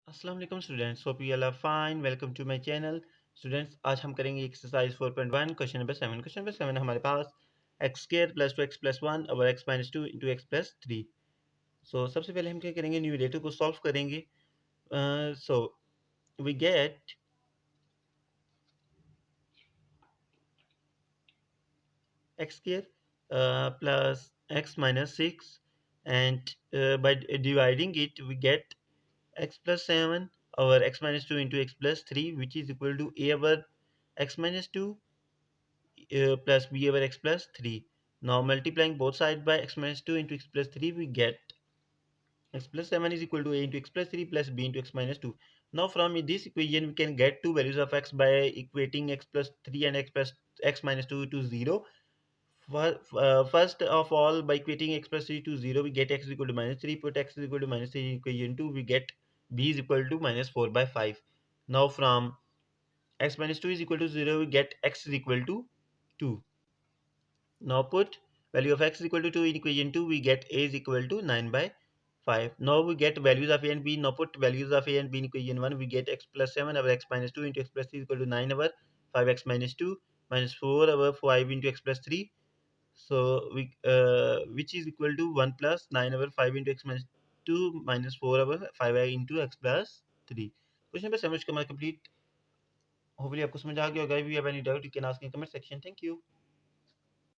अस्सलाम वालेकुम students, hope you all are fine. Welcome to my channel. Students, आज हम करेंगे exercise 4.1 question number 7। Question number 7 हमारे पास x square plus 2x plus 1 और x minus 2 into x plus 3। So सबसे पहले हम क्या करेंगे, न्यूमरेटर को सॉल्व करेंगे। So we get x square plus x minus 6 and by dividing it we get x plus 7 over x minus 2 into x plus 3, which is equal to a over x minus 2 plus b over x plus 3. Now multiplying both sides by x minus 2 into x plus 3, we get x plus 7 is equal to a into x plus 3 plus b into x minus 2. Now from this equation we can get two values of x by equating x plus 3 and x minus 2 to 0. First of all, by equating x plus 3 to 0, we get x is equal to minus 3. Put x is equal to minus 3 in equation 2, we get b is equal to minus 4 by 5. Now from x minus 2 is equal to 0, we get x is equal to 2. Now put value of x is equal to 2 in equation 2, we get a is equal to 9 by 5. Now we get values of a and b. Now put values of a and b in equation 1, we get x plus 7 over x minus 2 into x plus 3 is equal to 9 over 5x minus 2 minus 4 over 5 into x plus 3. So we which is equal to 1 plus 9 over 5 into x minus 2 minus 4 over 5 into x plus 3. Question number 7 is complete. Hopefully आपको समझ आ गया होगा. If you have any doubt, you can ask in comment section. Thank you.